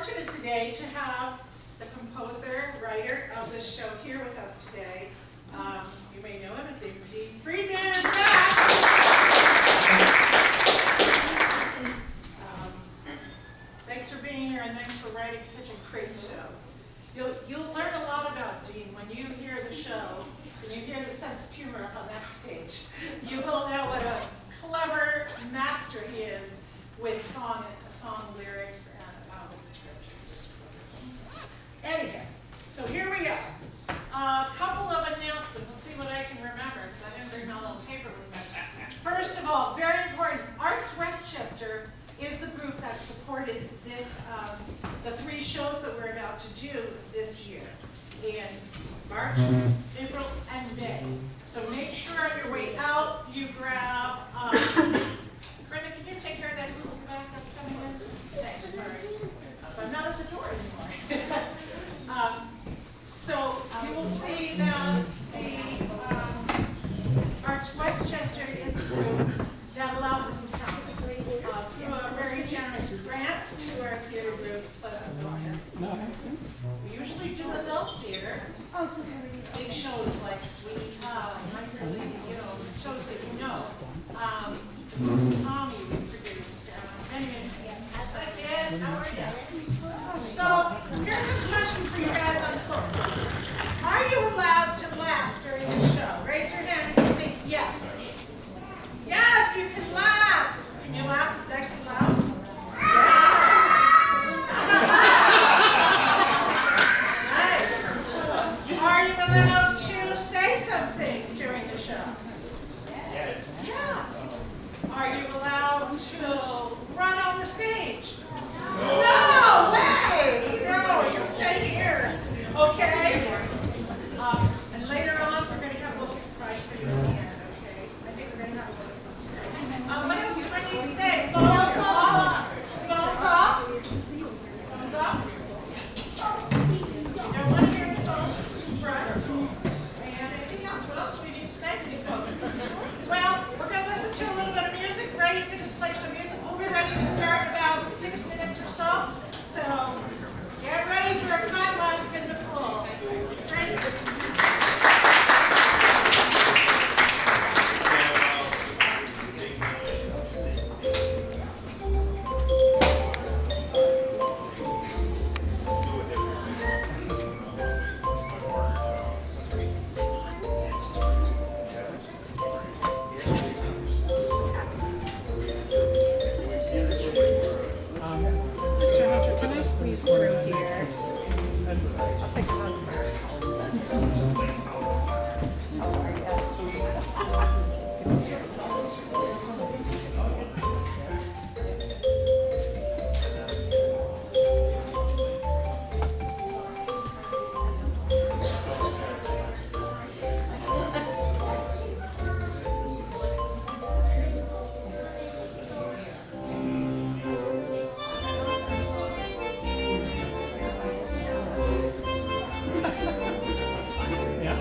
fortunate today to have the composer, writer of this show here with us today. You may know him, his name is Dean Friedman. Thanks for being here and thanks for writing such a great show. You'll learn a lot about Dean when you hear the show and you hear the sense of humor up on that stage. You will know what a clever master he is with song lyrics and with the script. It's just wonderful. Anyhow, so here we are. A couple of announcements. Let's see what I can remember because I didn't bring my little paper with me. First of all, very important, Arts Westchester is the group that supported this, the 3 shows that we're about to do this year in March, April, and May. So make sure on your way out you grab, Brenda, can you take care of that little bag that's coming in? Thanks, sorry. So I'm not at the door anymore. So you will see that the Arts Westchester is the group that allowed us to come through our very generous grants to our theater group, Pleasant Noise. We usually do adult theater, big shows like Sweet Tom, you know, shows that you know. Who's Tommy we produced, many kids, how are you? So here's a question for you guys on the floor. Are you allowed to laugh during the show? Raise your hand if you think yes. Yes, you can laugh. Can you laugh next loud? Nice. Are you allowed to say some things during the show? Yes. Yes. Are you allowed to run on the stage? No way! No, you stay here. Okay? And later on, we're going to have a little surprise for you at the end, okay? I think we're going to have a little fun today. What else do I need to say? Phones off? Phones off? Phones off? You don't want to hear the phones? Right? And anything else? What else do we need to say to these folks? Well, we're going to listen to a little bit of music. Ray, you can just play some music. We'll be ready to start in about 6 minutes or so. So get ready for a fun one for McCool. Ready? Mr. Hunter, can I squeeze through here? I'll take a look first. Yeah.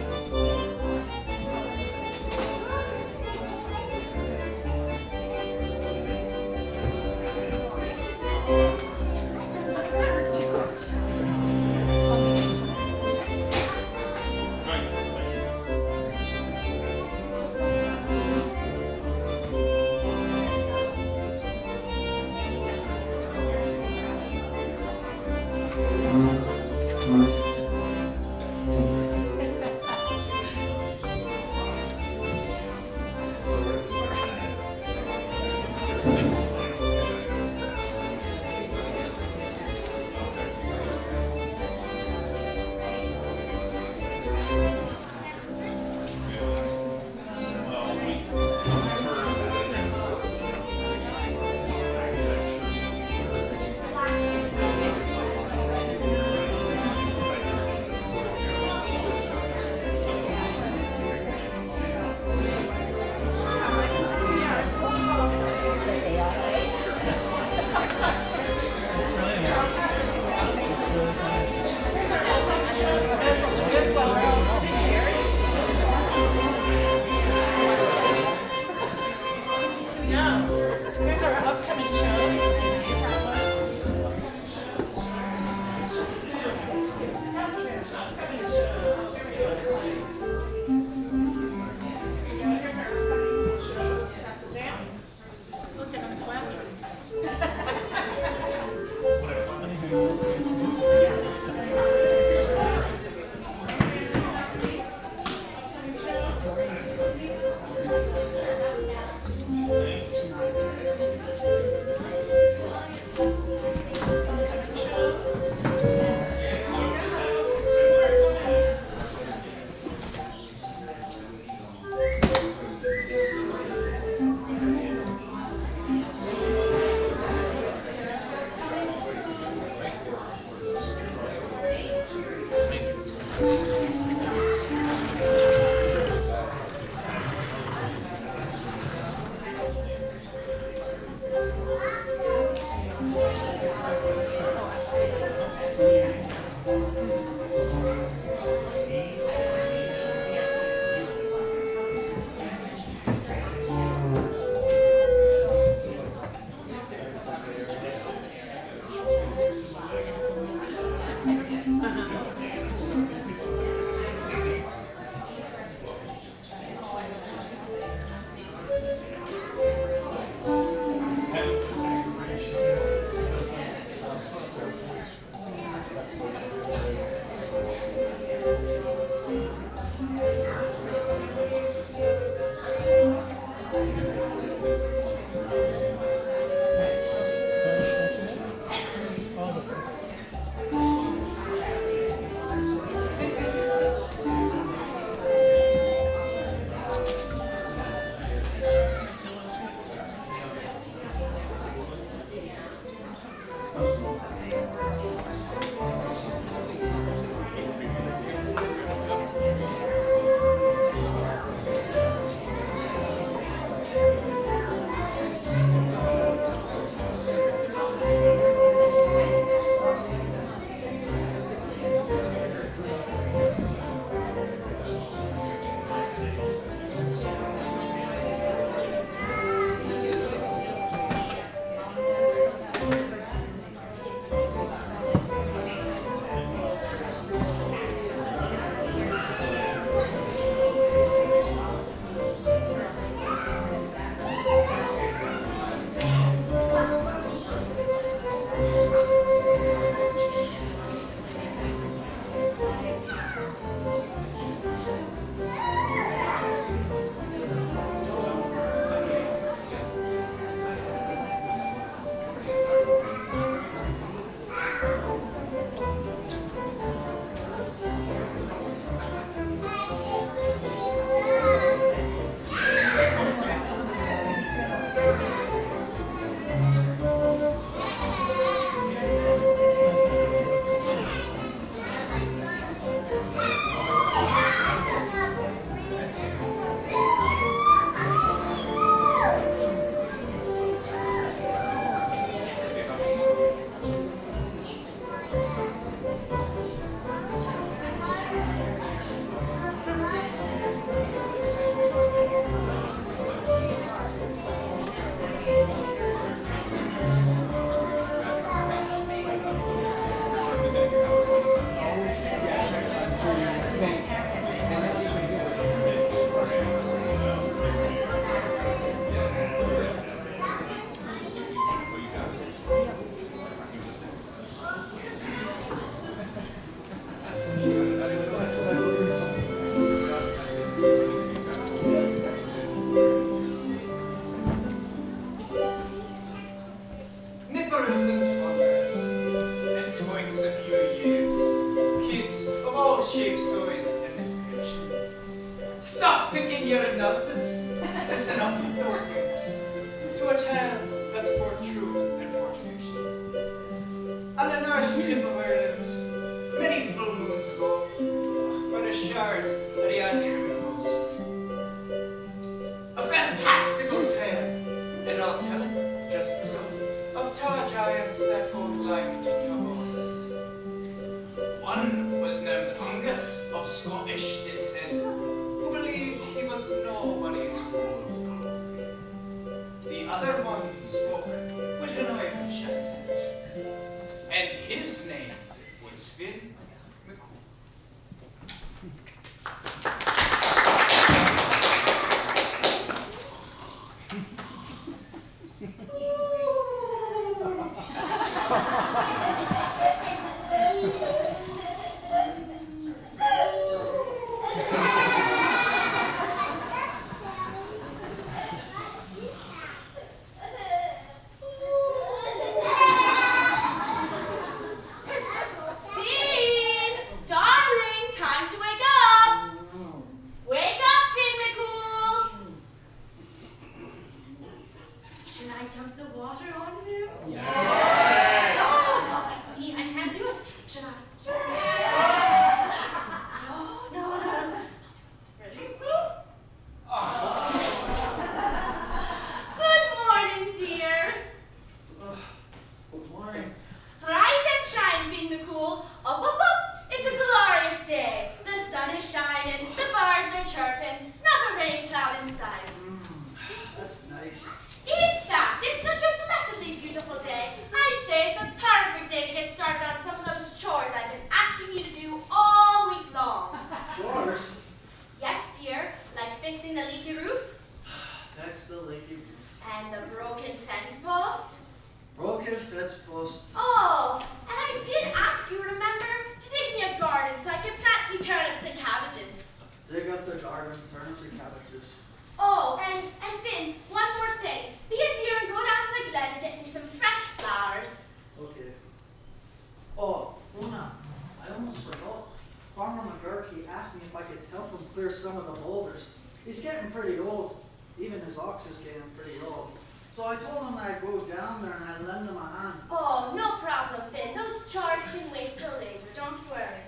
Some of the boulders. He's getting pretty old. Even his ox is getting pretty old. So I told him I'd go down there and I'd lend him a hand. Oh, no problem, Finn. Those chores can wait till later. Don't worry.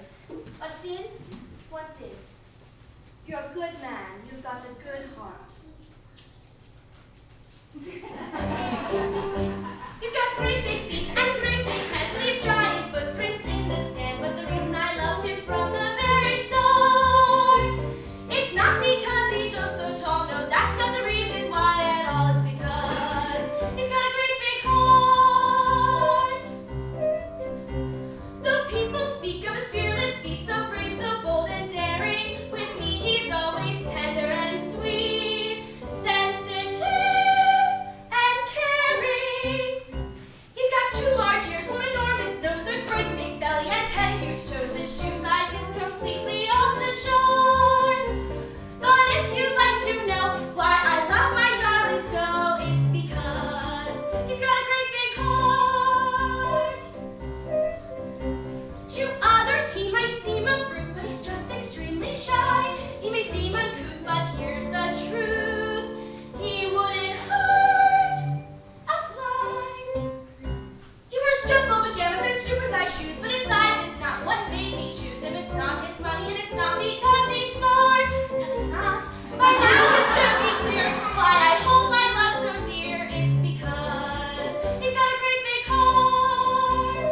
But Finn, one thing. You're a good man. You've got a good heart. He's got great big feet and great big hands. Leaves giant footprints in the sand. But the reason I loved him from the very start, it's not because he's oh so tall. No, that's not the reason why at all. It's because he's got a great big heart. The people speak of his fearless feet, so brave, so bold and daring. With me, he's always tender and sweet, sensitive and caring. He's got 2 large ears, 1 enormous nose, a great big belly, and 10 huge toes. His shoe size is completely off the charts. But if you'd like to know why I love my darling so, it's because he's got a great big heart. To others he might seem a brute, but he's just extremely shy. He may seem uncouth, but here's the truth. He wouldn't hurt a fly. He wears jumbo pajamas and supersized shoes, but his size is not what made me choose him. It's not his money, and it's not because he's smart, because he's not. By now it should be clear why I hold my love so dear. It's because he's got a great big heart.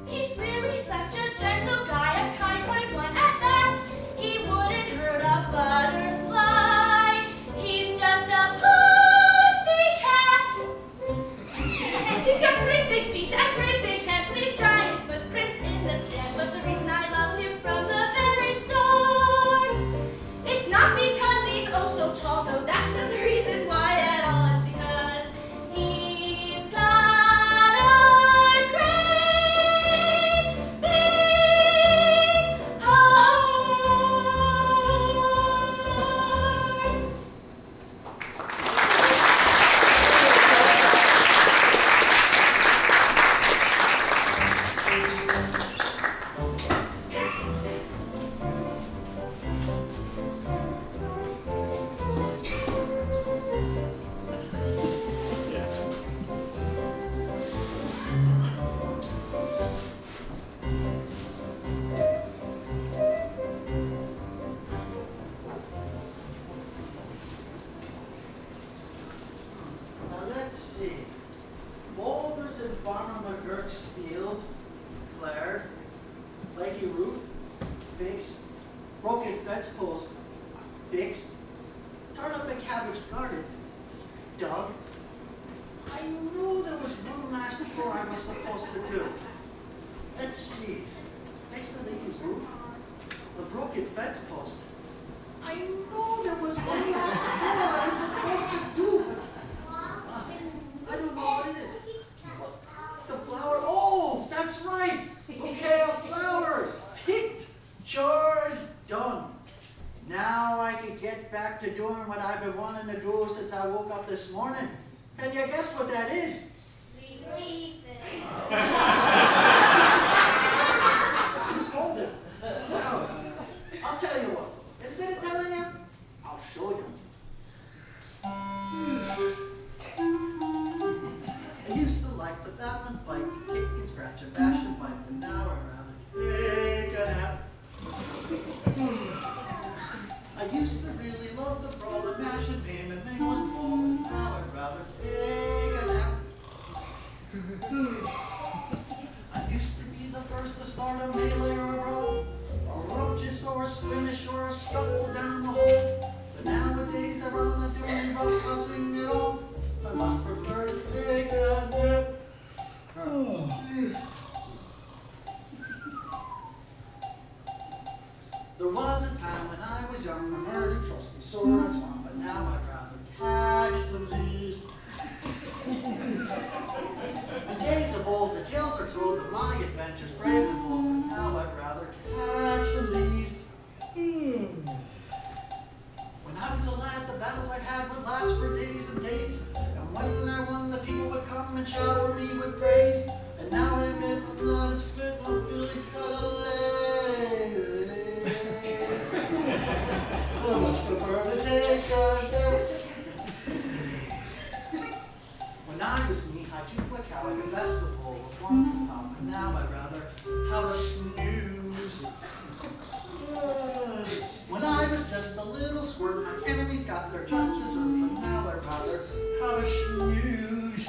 He's really such a gentle guy, a kind, point blunt at that. He wouldn't hurt a butterfly. He's just a pussycat. He's got great big feet and great big hands, leaves giant footprints in the sand. But the reason I loved him from the very start, it's not because he's oh so tall. No, that's not the reason why at all. It's because he's got a great big heart. Now let's see. Boulders in Farmer McGurk's field, flared. Leggy roof, fixed. Broken fence post, fixed. Turnip and cabbage garden, dug. I knew there was one last floor I was supposed to do. Let's see. Fix the leaky roof, the broken fence post. I know there was one last floor I was supposed to do. I don't know what it is. What? The flower? Oh, that's right. Bouquet of flowers. Picked. Chores done. Now I can get back to doing what I've been wanting to do since I woke up this morning. Can you guess what that is? Sleeping. You called it. Well, I'll tell you what. Instead of telling you, I'll show you. I used to like the battle and fight, kick and scratch and bash and bite, but now I'd rather take a nap. I used to really love the brawl and mash and beam and mingle and fall, and now I'd rather take a nap. I used to be the first to start a melee or a brawl, a rumpus or a skirmish or a scuffle down the hall. But nowadays I run on the doing rough fussing it all. I much prefer to take a nap. There was a time when I was young and heard a trusty sword I swung, but now I'd rather catch some Z's. In days of old, the tales are told of my adventures brave and bold, but now I'd rather catch some Z's. When I was a lad, the battles I had would last for days and days, and when I won, the people would come and shower me with praise. And now I'm in, I'm not as fit, I'm feeling kinda lazy. I much prefer to take a nap. When I was knee-high to a cow, I could best of all of one pound, but now I'd rather have a snooze. When I was just a little squirt, my enemies got their just dessert, but now I'd rather have a snooze.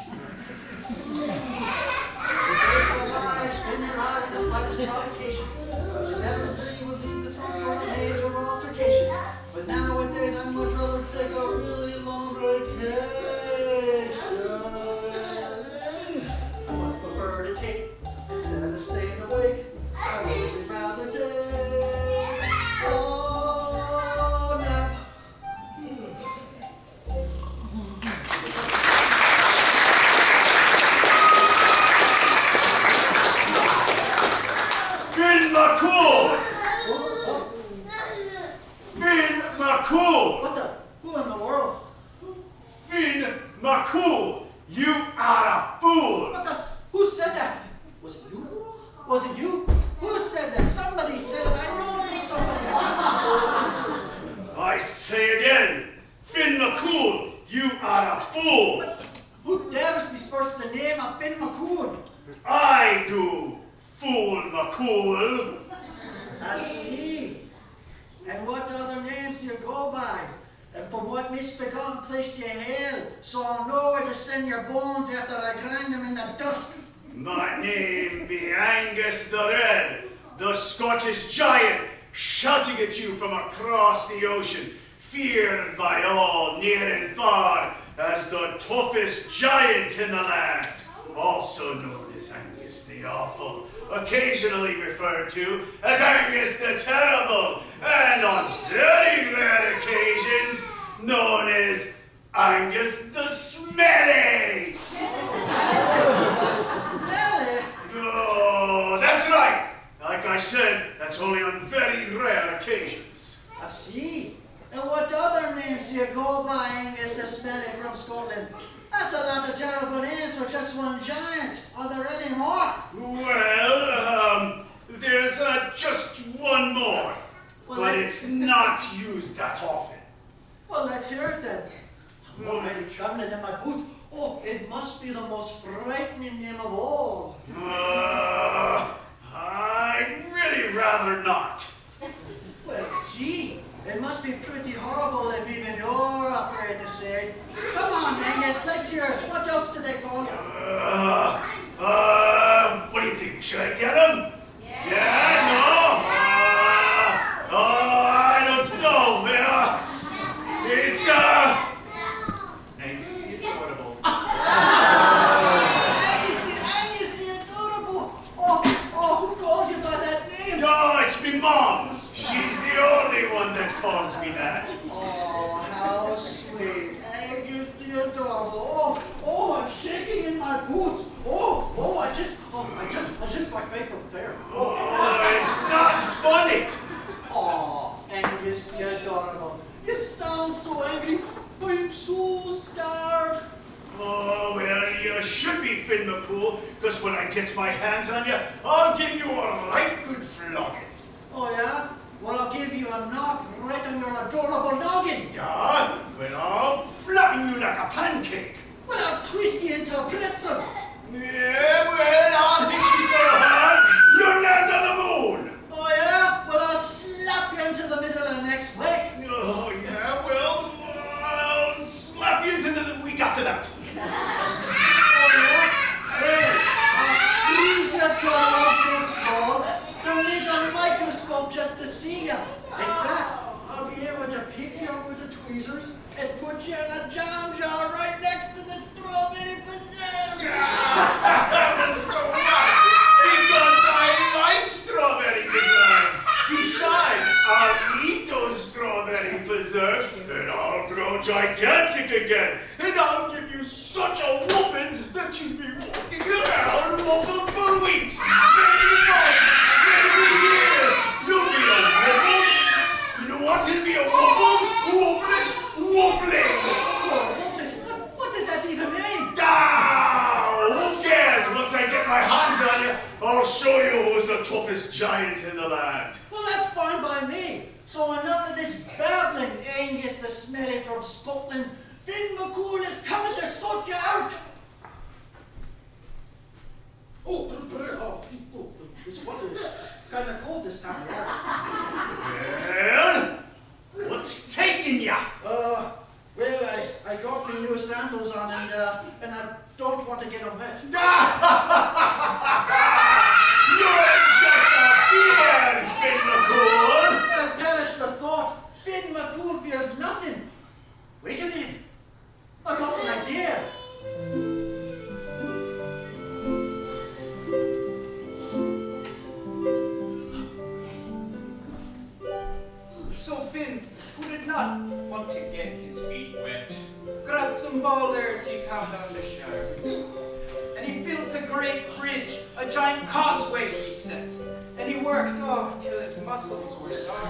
The days go by, spin your eye with the slightest provocation, but inevitably would lead to some sort of major altercation. But nowadays I'd much rather take a really long vacation. I would prefer to take, instead of staying awake, I would really rather take a nap. McCool! Finn McCool! What the? Who in the world? Finn McCool! You are a fool! What the? Who said that? Was it you? Was it you? Who said that? Somebody said it. I know it was somebody. I say again, Finn McCool, you are a fool! Who dares besmirch the name of Finn McCool? I do, fool McCool! I see. And what other names do you go by? And from what misbegotten place do you hail? So I'll know where to send your bones after I grind them in the dust. My name be Angus the Red, the Scottish giant, shouting at you from across the ocean, feared by all near and far as the toughest giant in the land, also known as Angus the Awful, occasionally referred to as Angus the Terrible, and on very rare occasions known as Angus the Smelly. Angus the Smelly? Oh, that's right. Like I said, that's only on very rare occasions. I see. And what other names do you go by, Angus the Smelly from Scotland? That's a lot of terrible names for just one giant. Are there any more? Well, there's just one more, Well, but it's not used that often. Well, let's hear it then. I'm already trembling in my boot. Oh, it must be the most frightening name of all. I'd really rather not. Well, gee, it must be pretty horrible if even you're afraid to say it. Come on, Angus, let's hear it. What else do they call you? What do you think? Should I tell him? Yeah? No? I don't know. It's, Angus the Adorable. Angus the Adorable. Oh, who calls you by that name? No, it's me mom. She's the only one that calls me that. Oh, how sweet. Angus the Adorable. Oh, I'm shaking in my boots. I just my favorite bear. Oh, it's not funny. Oh, Angus the Adorable. You sound so angry. I'm so scared. Oh, well, you should be, Finn McCool, because when I get my hands on you, I'll give you a right good flogging. Oh, yeah? Well, I'll give you a knock right on your adorable noggin. Yeah? Well, I'll flatten you like a pancake. Well, I'll twist you into a pretzel. Yeah, well, I'll hit you so hard, you'll land on the moon. Oh, yeah? Well, I'll slap you into the middle of the next week. Oh, yeah, well, I'll slap you into the week after that. Oh, yeah? Well, I'll squeeze you till I love so small. You'll need a microscope just to see you. In fact, I'll be able to pick you up with the tweezers and put you in a jam jar right next to the strawberry preserves. That's so right, because I like strawberry preserves. Besides, I'll eat those strawberry preserves, and I'll grow gigantic again, and I'll give you such a whooping that you'll be walking around whooping for weeks, maybe months, maybe years. You'll be a whooping. You know what? You'll be a whooping, whoopless, whoopling. What does that even mean? Who cares? Once I get my hands on you, I'll show you who's the toughest giant in the land. Well, that's fine by me. So enough of this babbling, Angus the Smelly from Scotland. Finn McCool is coming to sort you out. new sandals on, and I don't want to get them wet. You're just a beard, Finn McCool! Well, perish the thought. Finn McCool fears nothing. Wait a minute. I got an idea. So Finn, who did not want to get his feet wet, grabbed some boulders he found on the shore, and he built a great bridge, a giant causeway he set, and he worked on till his muscles were sore.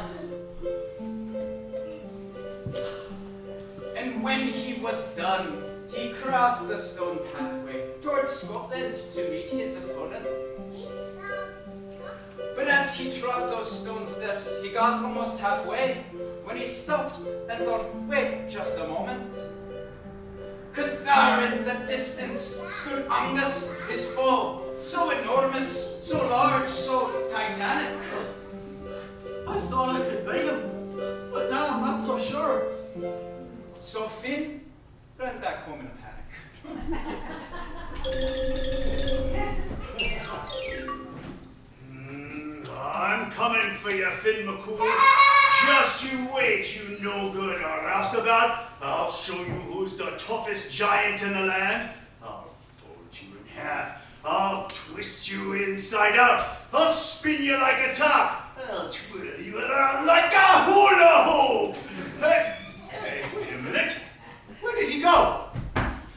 And when he was done, he crossed the stone pathway towards Scotland to meet his opponent. But as he trod those stone steps, he got almost halfway when he stopped and thought, wait just a moment. 'Cause there in the distance stood Angus, his foe, so enormous, so large, so titanic. I thought I could beat him, but now I'm not so sure. So Finn ran back home in a panic. I'm coming for you, Finn McCool. Just you wait, you no-good roustabout. I'll show you who's the toughest giant in the land. I'll fold you in half. I'll twist you inside out. I'll spin you like a top. I'll twirl you around like a hula hoop. Hey, wait a minute. Where did he go?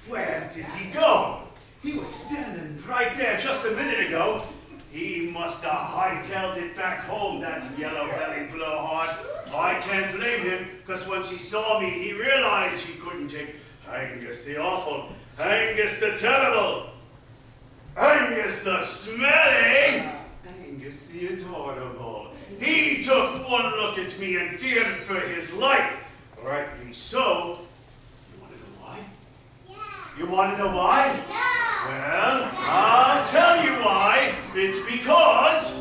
Where did he go? He was standing right there just a minute ago. He must have hightailed it back home, that yellow-bellied blowhard. I can't blame him, because once he saw me, he realized he couldn't take Angus the awful, Angus the terrible, Angus the smelly, Angus the adorable. He took one look at me and feared for his life. Rightly so. You want to know why? Yeah. You want to know why? No. Well, I'll tell you why. It's because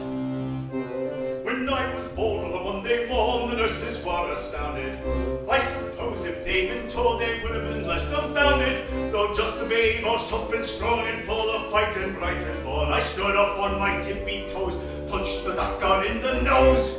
when I was born on a Monday morning, the nurses were astounded. I suppose if they'd been told, they would have been less dumbfounded. Though just a babe, I was tough and strong and full of fight and bright and born. I stood up on my tippy toes, punched the doctor in the nose.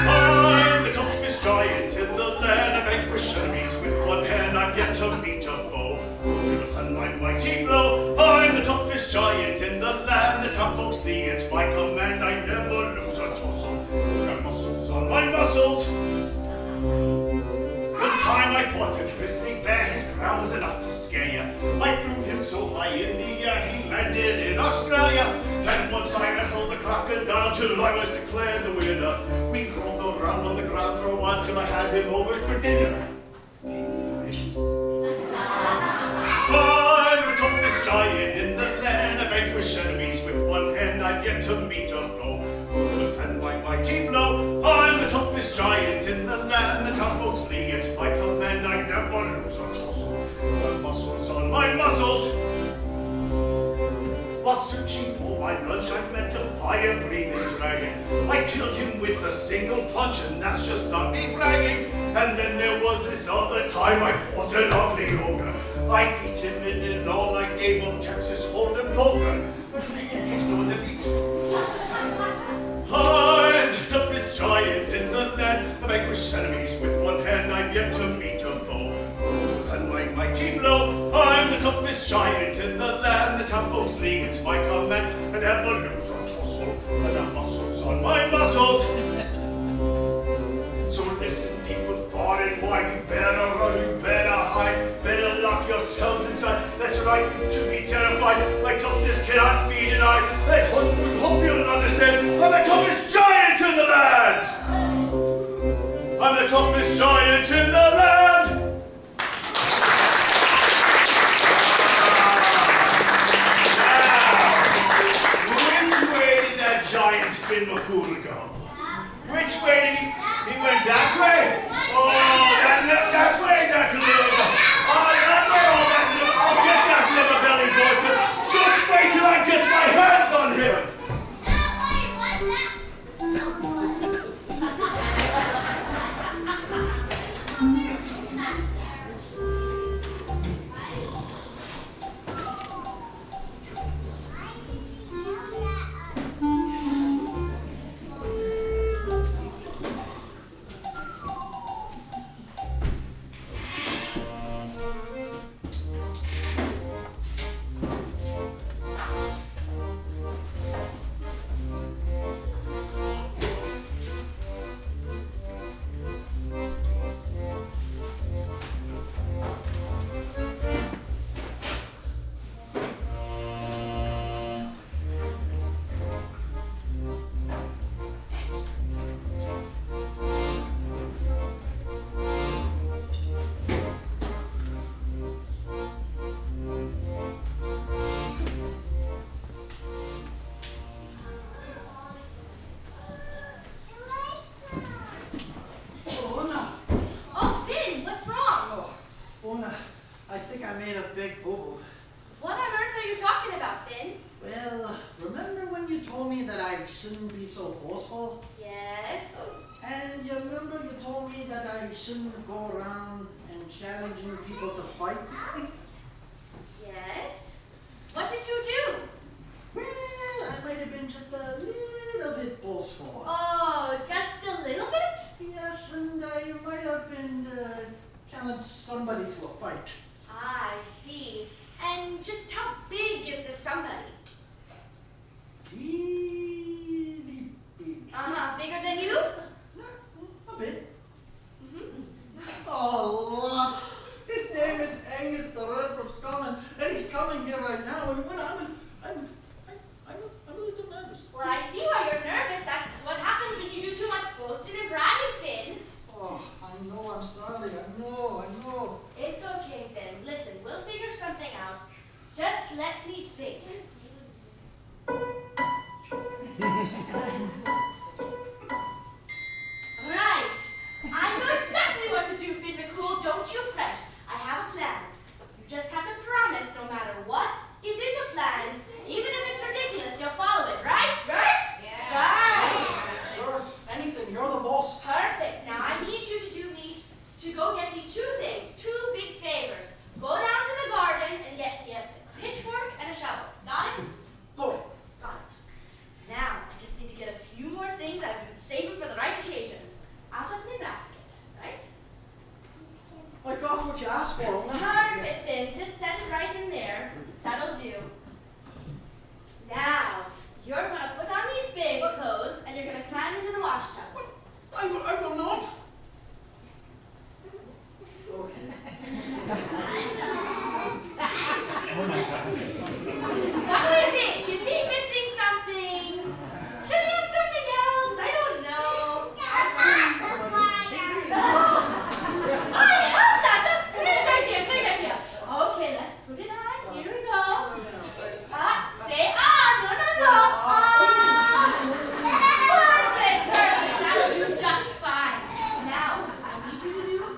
I'm the toughest giant in the land. I vanquish enemies with one hand. I've yet to meet a foe who can stand my mighty blow. I'm the toughest giant in the land. The town folks flee at my command. I never lose a tussle. Got muscles on my muscles. One time I fought a grizzly bear. His growl was enough to scare you. I threw him so high in the air he landed in Australia. And once I wrestled the crocodile till I was declared the winner. We rolled around on the ground for a while till I had him over for dinner. Delicious. I'm the toughest giant in the land. I vanquish enemies with one hand. I've yet to meet a foe who will stand my mighty blow. I'm the toughest giant in the land. The town folks flee at my command. I never lose a tussle. The muscles on my muscles. While searching for my lunch, I met a fire-breathing dragon. I killed him with a single punch, and that's just not me bragging. And then there was this other time I fought an ugly ogre. I beat him in an all-night game of Texas Hold'em poker. But he's no the beat. I'm the toughest giant in the land. I vanquish enemies with one hand. I've yet to meet a foe who will stand my mighty blow. I'm the toughest giant in the land. The town folks flee at my command. And never lose a tussle. And the muscles on my muscles. So listen, people far and wide. You better run, you better hide. Better lock yourselves inside. That's right, you should be terrified. My toughness cannot be denied. I hope you'll understand. I'm the toughest giant in the land. I'm the toughest giant in the land. Giant Finn McCool go? Which way did he? He went that way? Oh, that way, that little. Oh, that way, oh, that little. I'll get that liver belly buster. Just wait till I get my hands on him. I think I made a big boo-boo. What on earth are you talking about, Finn? Well, remember when you told me that I shouldn't be so boastful? Yes. And you remember you told me that I shouldn't go around and challenging people to fights? Yes. What did you do? Well, I might have been just a little bit boastful. Oh, just a little bit? Yes, and I might have been challenged somebody to a fight. I see. And just how big is this somebody? Really big. Bigger than you? A bit. Mm-hmm. Oh, lots. His name is Angus the Red from Scotland, and he's coming here right now. And when I'm a little nervous. Well, I see why you're nervous. That's what happens when you do too much boasting and bragging, Finn. Oh, I know. I'm sorry. I know. It's okay, Finn. Listen, we'll figure something out. Just let me think. Right. I know exactly what to do, Finn McCool. Don't you fret. I have a plan. You just have to promise no matter what is in the plan, even if it's ridiculous, you'll follow it. Right? Right? Yeah. Right. Sure. Anything. You're the boss. Perfect. Now I need you to go get me two things, two big favors. Go down to the garden and get me a pitchfork and a shovel. Got it? Go. Got it. Now I just need to get a few more things I've been saving for the right occasion. Out of my basket, right? I got what you asked for. Huh? Perfect, Finn. Just set it right in there. That'll do. Now, you're gonna put on these baby clothes and you're gonna climb into the wash tub. I will not. Okay. What do you think? Is he missing something? Should he have something else? I don't know. I have that. That's a great idea. Okay, let's put it on. Here we go. Say no. Perfect. That'll do just fine. Now,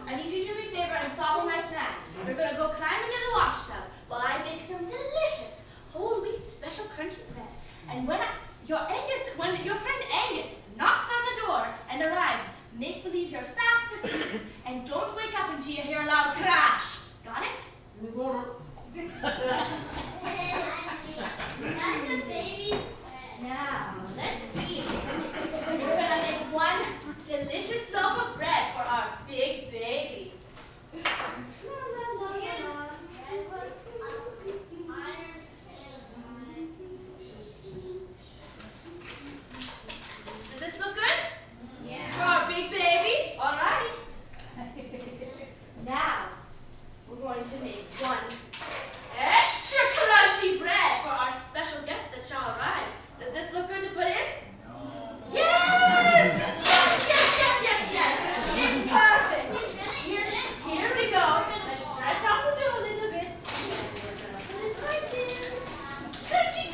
I need you to do me a favor and follow my plan. We're gonna go climb into the wash tub while I make some delicious whole wheat special crunchy bread. And when your friend Angus knocks on the door and arrives, make believe you're fast asleep and don't wake up until you hear a loud crash. Got it? That's the baby. Now, let's see. We're gonna make one delicious loaf of bread for our big baby. La, la, la, la, la. Does this look good? Yeah. For our big baby? All right. Now, we're going to make one extra crunchy bread for our special guest that shall arrive. Does this look good to put in? Yes! Yes! It's perfect. Here we go. Let's stretch out the dough a little bit. And we're going to put it right in. Crunchy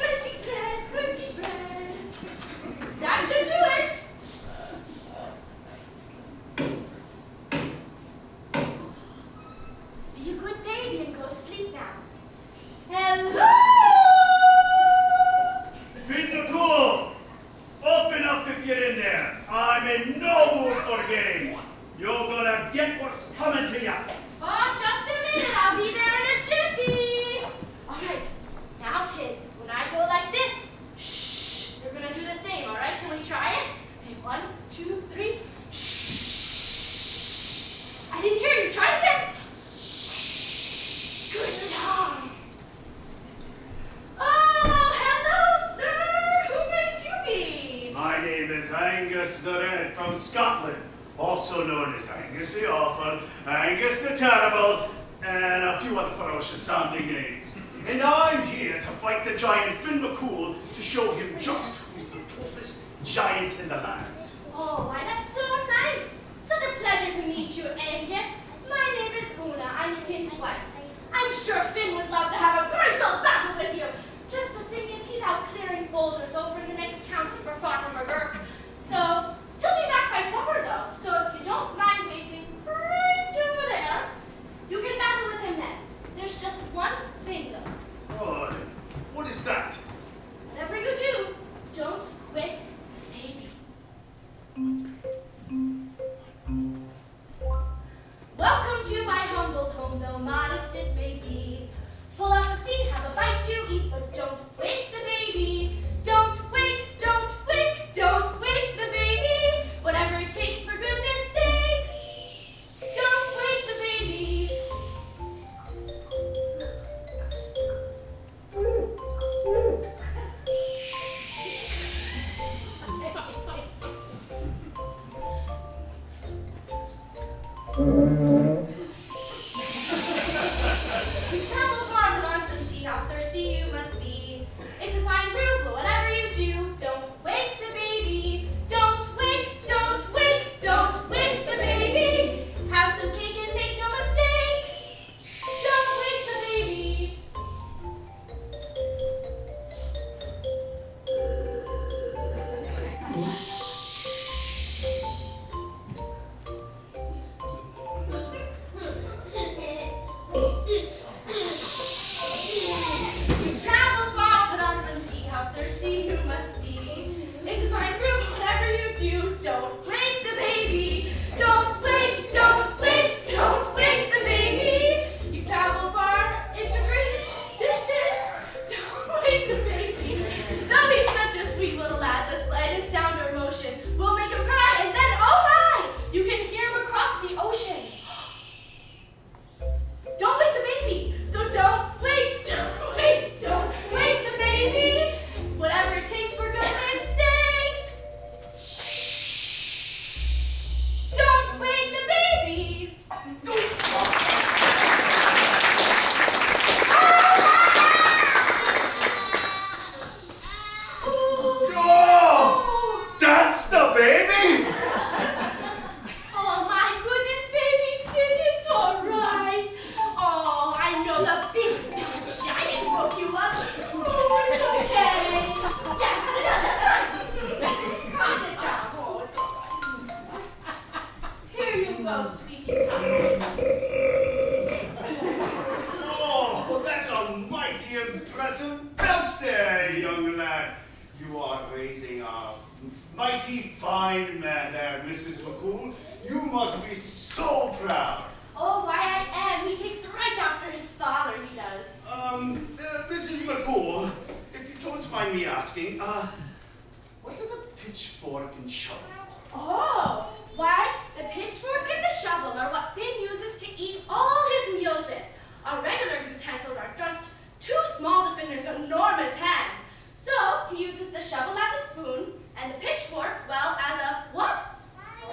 bread. That should do it. Be a good baby and go to sleep now. Hello! Finn McCool, open up if you're in there. I'm in no mood for games. You're gonna get what's coming to you. Oh, just a minute. I'll be there in a jiffy. All right. Now, kids, when I go like this, shh, you're going to do the same, all right? Can we try it? Okay, 1, 2, 3. Shh. I didn't hear you. Try it again. Shh. Good job. Oh, hello, sir. Who might you be? My name is Angus the Red from Scotland, also known as Angus the Awful, Angus the Terrible, and a few other ferocious sounding names. And I'm here to fight the giant Finn McCool to show him just who's the toughest giant in the land. Oh, why, that's so nice. Such a pleasure to meet you, Angus. My name is Una. I'm Finn's wife. I'm sure Finn would love to have a great old battle with you. Just the thing is, he's out clearing boulders over in the next county for Farmer McGurk. So, he'll be back by supper, though. So if you don't mind waiting right over there, you can battle with him then. You travel far, put on some tea, how thirsty you must be. It's a fine brew, but whatever you do, don't wake the baby. Don't wake the baby. Have some cake and make no mistake. Don't wake the baby. You've traveled far, put on some tea, how thirsty you must be. It's a fine brew, but whatever you do, don't wake the baby. Don't wake the baby. You've traveled far, it's a great distance. Don't wake the baby. Though he's such a sweet little lad, the slightest sound or motion will make him cry, and then, oh my, you can hear him across the ocean. Don't wake the baby. So don't wake the baby. Whatever it takes for goodness sakes. Don't wake the baby. Oh, that's the baby? Oh my goodness, baby Finn, it's all right. Oh, I know the big bad giant woke you up. Oh, it's okay. Yeah, that's right. Come sit down. Oh, it's all right. Here you go, sweetie pie. Oh, that's a mighty impressive belch there, young lad. You are raising a mighty fine man there, Mrs. McCool. You must be so proud. Oh, why I am. He takes right after his father, he does. Mrs. McCool, if you don't mind me asking, what are the pitchfork and shovel? Oh, why, the pitchfork and the shovel are what Finn uses to eat all his meals with. Our regular utensils are just too small to fit in his enormous hands. So he uses the shovel as a spoon and the pitchfork, well, as a what? A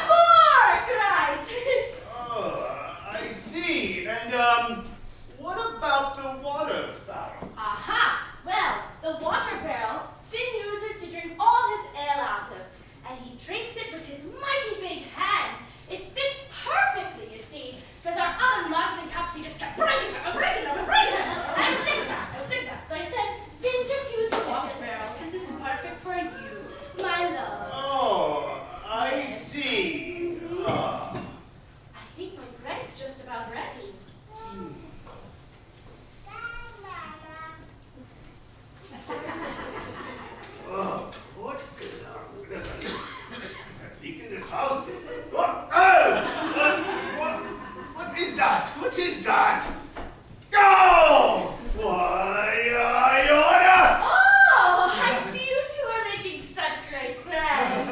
fork, right? Oh, I see. And, what about the water barrel? Aha! Well, the water barrel Finn uses to drink all his ale out of, and he drinks it with his mighty big hands. It fits perfectly, you see, because our other mugs and cups, he just kept breaking them and breaking them and breaking them. And I was sick of that. So I said, Finn, just use the water barrel, because it's perfect for you, my love. Oh, I see. I think my bread's just about ready. Oh, what? There's a leak in this house. What? Oh! What is that? What is that? Oh! Why, I order! Oh, I see you two are making such great friends.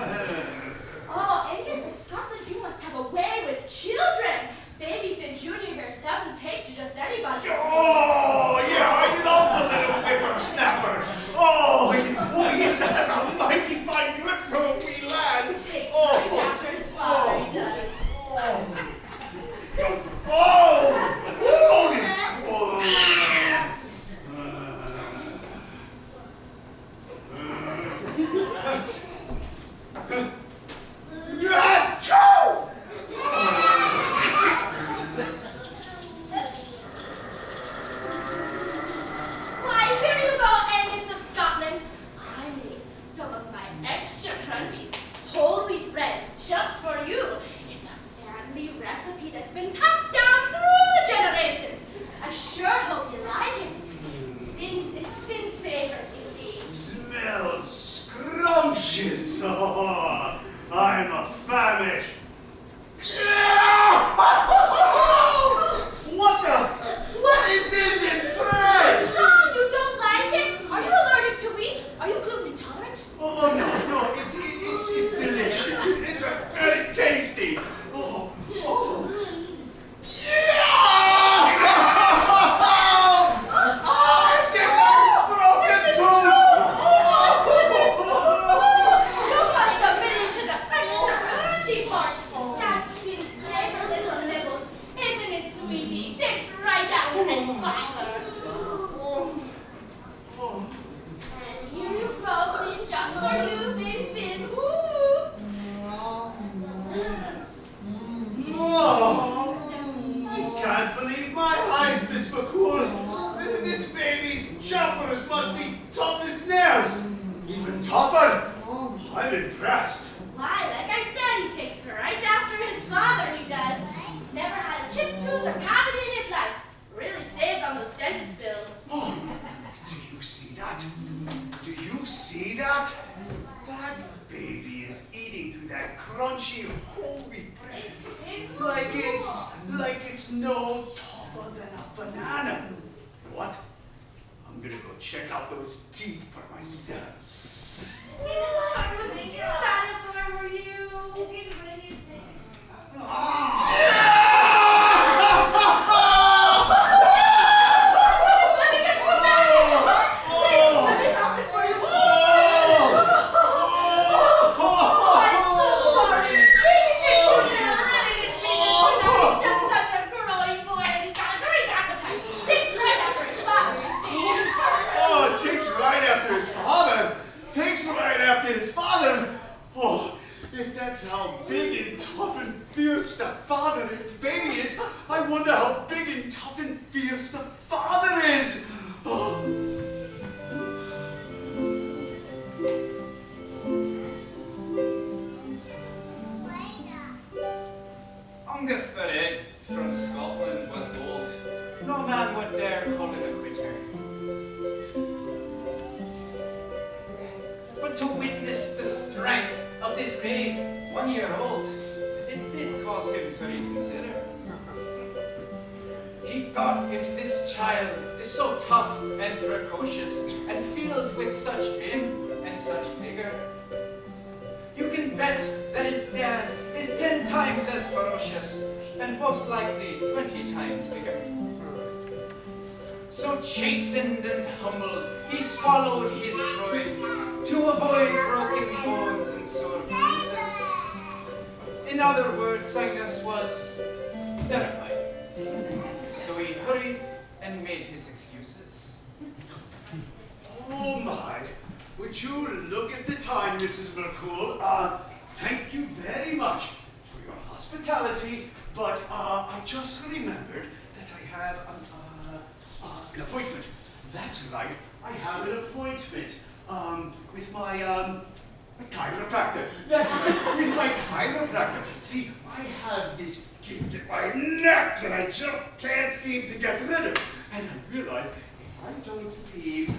Oh, Angus of Scotland, you must have a way with children. Baby Finn Jr. here doesn't take to just anybody. Oh, yeah, I love the little whippersnapper. Oh, he has a mighty fine grip for a wee lad. Takes Oh. right after his father, he does. Oh! Oh! father. And here you go, Finn, just for you, baby Finn. Woo! Oh, I can't believe my eyes, Miss McCool. This baby's jumpers must be tough as nails. Even tougher. I'm impressed. Why, like I said, he takes right after his father, he does. He's never had a chipped tooth or cavity in his life. Really saved on those dentist bills. Oh, do you see that? Do you see that? That baby is eating through that crunchy whole wheat bread like it's no tougher than a banana. You know what? I'm gonna go check out those teeth for myself. Dad, if I were you. His father. Oh, if that's how big and tough and fierce the father and baby is, I wonder how big and tough and fierce the father is. Oh. Angus the Red from Scotland was bold. No man would dare call it a quitter. But to witness the strength of this babe, 1 year old, it did cause him to reconsider. He thought, if this child is so tough and precocious and filled with such vim and such vigor, you can bet that his dad is 10 times as ferocious and most likely 20 times bigger. So chastened and humbled, he swallowed his pride to avoid broken bones and sore bruises. In other words, Angus was terrified. So he hurried and made his excuses. Oh my, would you look at the time, Mrs. McCool? Thank you very much for your hospitality, but I just remembered that I have an appointment. That's right, I have an appointment with my chiropractor. That's right, with my chiropractor. See, I have this kink in my neck that I just can't seem to get rid of. And I realized if I don't leave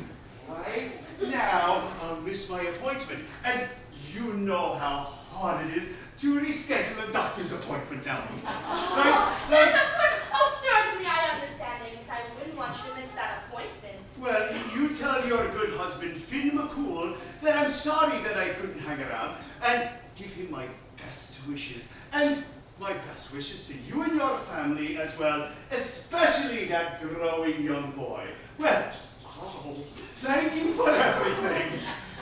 right now, I'll miss my appointment. And you know how hard it is to reschedule a doctor's appointment nowadays. Right? Yes, of course. Oh, certainly I understand, Angus. I wouldn't want you to miss that appointment. Well, you tell your good husband, Finn McCool, that I'm sorry that I couldn't hang around, and give him my best wishes. And my best wishes to you and your family as well, especially that growing young boy. Well, oh, thank you for everything.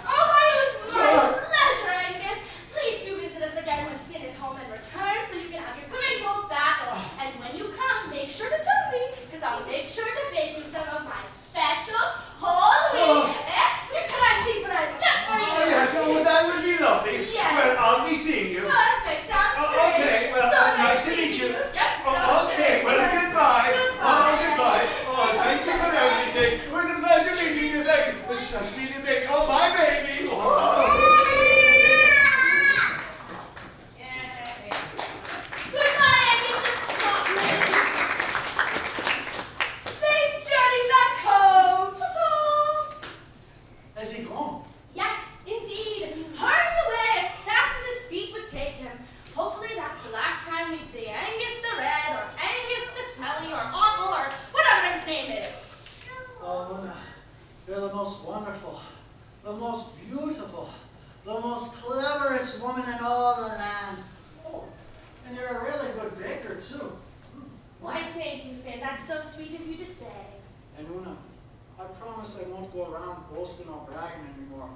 Oh, it was my pleasure, Angus. Please do visit us again when Finn is home and returns so you can have your great old battle. And when you come, make sure to tell me, because I'll make sure to bake you some of my special whole wheat extra crunchy bread just for you. Oh, yes, oh, that would be lovely. Yes. Well, I'll be seeing you. Perfect, sounds great. Okay, well, So nice to meet you. Yep. Oh, okay, well, goodbye. Oh, goodbye. Oh, thank you for everything. It was a pleasure meeting you, thank you. Especially the baby. Oh, my baby. Oh. Goodbye, Angus from Scotland. Safe journey back home. Ta-ta. Has he gone? Yes, indeed. Hurrying away as fast as his feet would take him. Hopefully that's the last time we see Angus the Red or Angus the Smelly or Awful or whatever his name is. Oh, Luna, you're the most wonderful, the most beautiful, the most cleverest woman in all the land. Oh, and you're a really good baker, too. Why, thank you, Finn. That's so sweet of you to say. And Una, I promise I won't go around boasting or bragging anymore.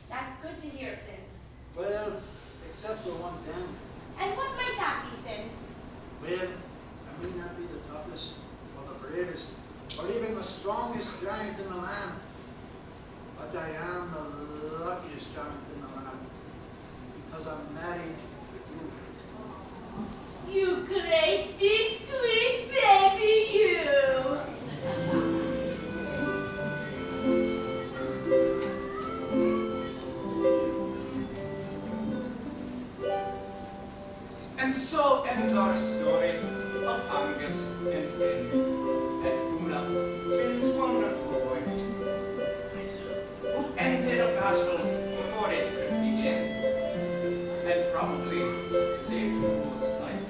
That's good to hear, Finn. Well, except for one thing. And what might that be, Finn? Well, I may not be the toughest or the bravest, or even the strongest giant in the land. But I am the luckiest giant in the land, because I'm married to you. You great big sweet baby, you. And so ends our story of Angus and Finn, and Una, Finn's wonderful wife, who ended a battle before it could begin, and probably saved the boy's life.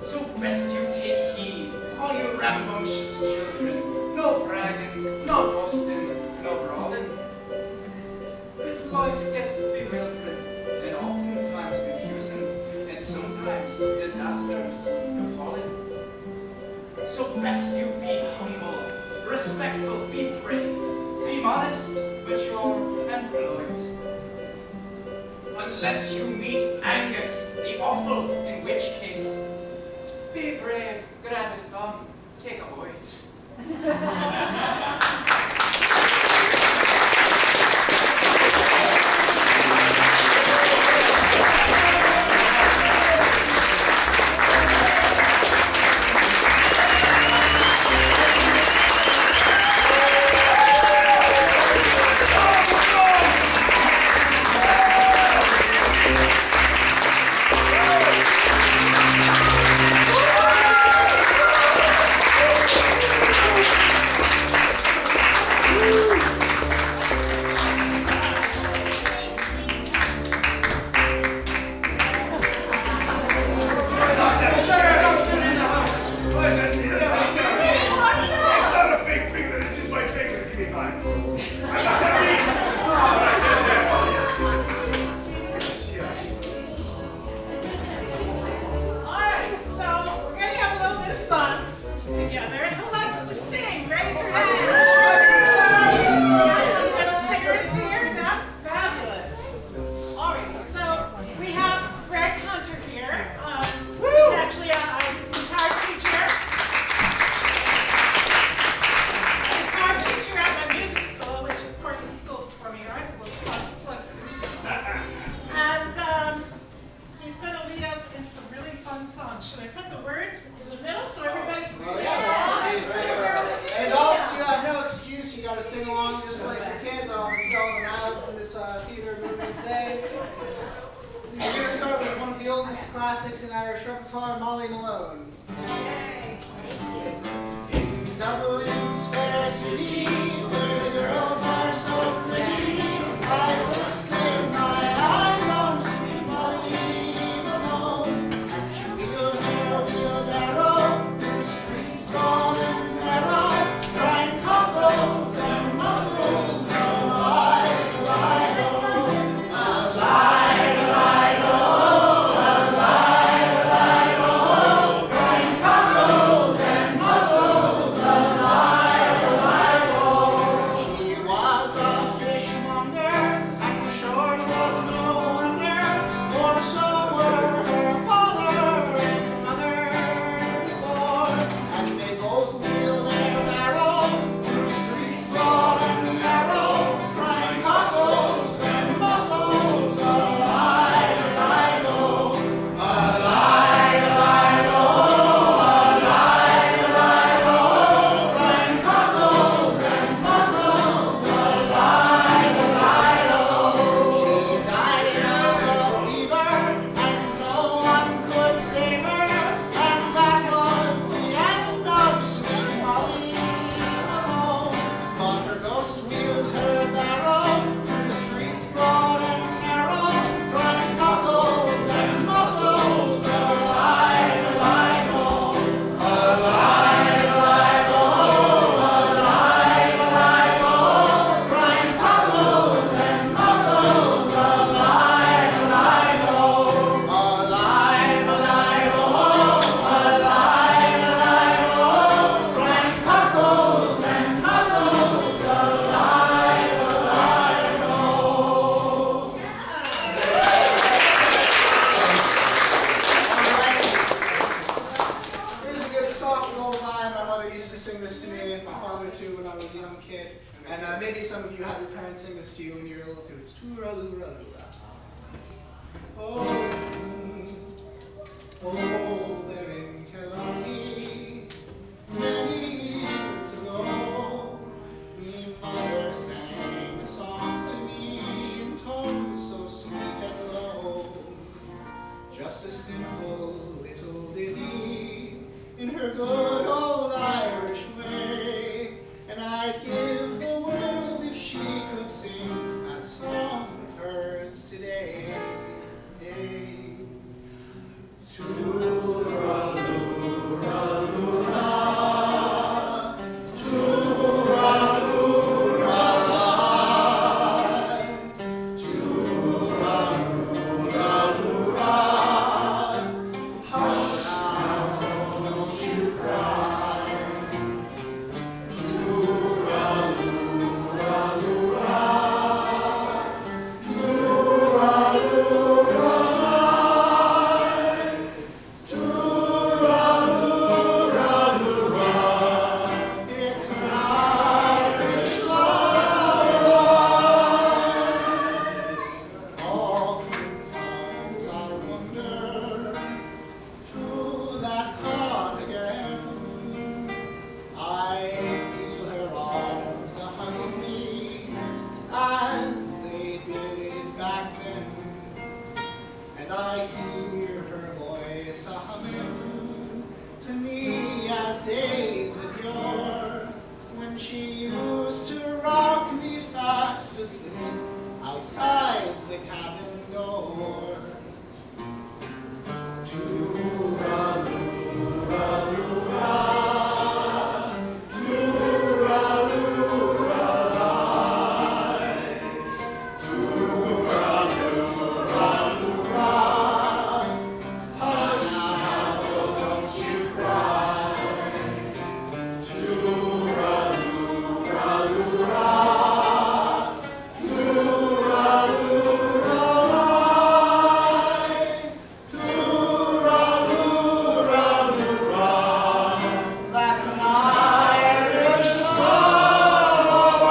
So best you take heed, all you rambunctious children, no bragging, no boasting, no brawling, because life gets bewildering and oftentimes confusing, and sometimes disasters befalling. So best you be humble, respectful, be brave, be modest, mature, and polite. Unless you meet Angus the Awful, in which case, be brave, grab his thumb, take a bite. All right, so we're going to have a little bit of fun together. Who likes to sing? Raise your hand. Got some good singers here? That's fabulous. All right, so we have Greg Hunter here. He's actually a guitar teacher. A guitar teacher at my music school, which is Portland School of Performing Arts. A little plug for the music school. And he's going to lead us in some really fun songs. Should I put the words in the middle so everybody can sing along? And adults, you have no excuse. You got to sing along just like the kids. I want to see all the mouths in this theater movie today. We're going to start with one of the oldest classics in Irish repertoire, Molly Malone. Yay. In Dublin's fair city, where the girls are so pretty, I first laid my eyes on sweet Molly Malone. And she wheeled her wheelbarrow through streets broad and narrow, crying cockles and mussels, alive, alive, oh, alive, alive, oh, alive, alive, oh, crying cockles. time, my mother used to sing this to me, and my father too when I was a young kid. And maybe some of you have your parents sing this to you when you were little too. It's tooraloo-ra-loo-ra. Oh, there in Killarney, many years ago, my mother sang a song to me in tones so sweet and low. Just a simple little ditty in her good old Irish way, and I'd give the world if she could sing that song of hers today. Tooraloo-ra-loo-ra, tooraloo-ra-loo-ra, tooraloo-ra-loo-ra. Hush now, don't you cry. Tooraloo-ra-loo-ra, tooraloo-ra. It's an Irish lullaby. Oftentimes I wonder to that card again. I feel her arms a-hugging me as they did back then, and I hear her voice a-humming to me as days of yore, when she used to rock me fast asleep outside the cabin door. Tooraloo-ra-loo-ra, tooraloo-ra-la, tooraloo-ra-loo-ra. Hush now, don't you cry. Tooraloo-ra-loo-ra, tooraloo-ra-la, that's an Irish lullaby.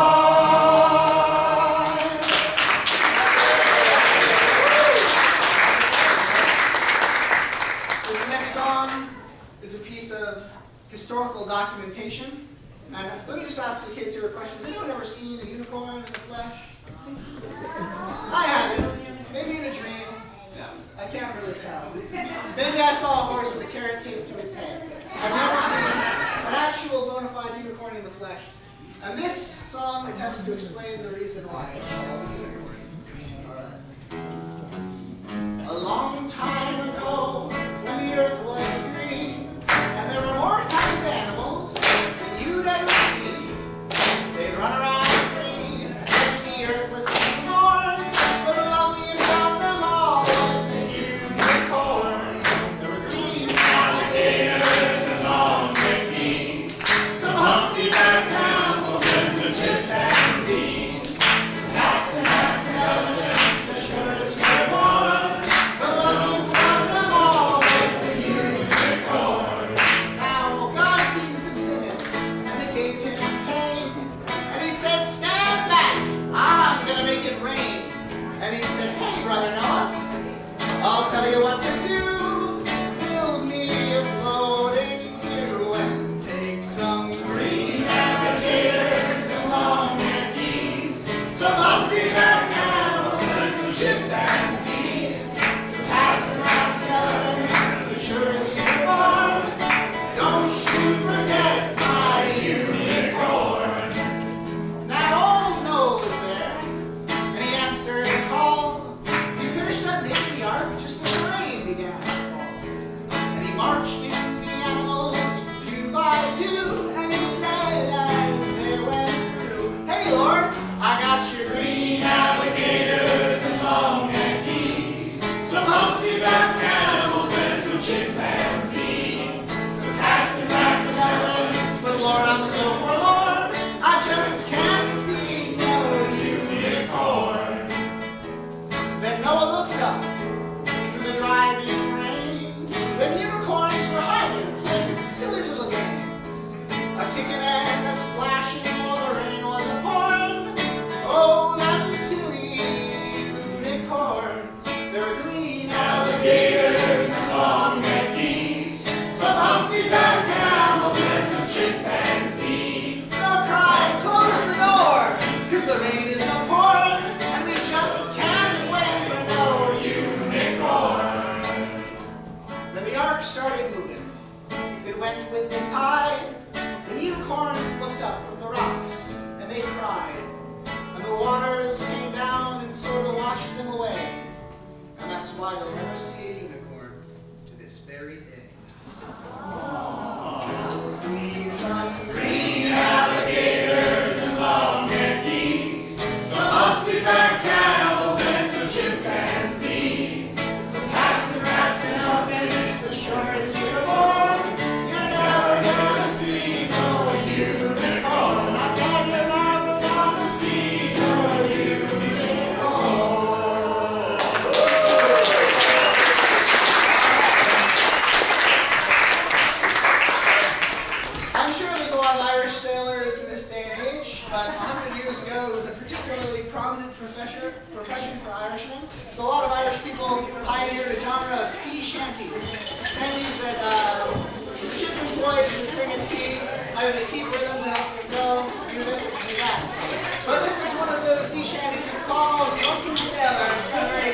This next song is a piece of historical documentation. And let me just ask the kids here a question. Has anyone ever seen a unicorn in the flesh? I haven't. Maybe in a dream. I can't really tell. Maybe I saw a horse with a carrot taped to its head. I've never seen an actual bona fide unicorn in the flesh. And this song attempts to explain the reason why it's called a unicorn. A long time ago, when the earth was green, and there were more kinds of animals than you'd ever see. They'd run around free, and the earth was born. But the loveliest of them all was the unicorn. There were green alligators and long pygmies, some humpty-back camels and some chimpanzees, some cats and elephants, the surest good one. The loveliest of them all was the unicorn. that's why you'll never see a unicorn to this very day. You'll see some green alligators and long-necked geese, some humpty-backed camels and some chimpanzees, some cats and rats and elephants, the shortest unicorn you're never gonna see no unicorn. I said you're never gonna see no unicorn. I'm sure there's a lot of Irish sailors in this day and age, but 100 years ago it was a particularly prominent profession for Irishmen. So a lot of Irish people pioneered a genre of sea shanties. Shanties that ship employees would sing at sea, either they keep rhythm to help them go, do this or do that. But this is one of those sea shanties. It's called Drunken Sailor. It's a very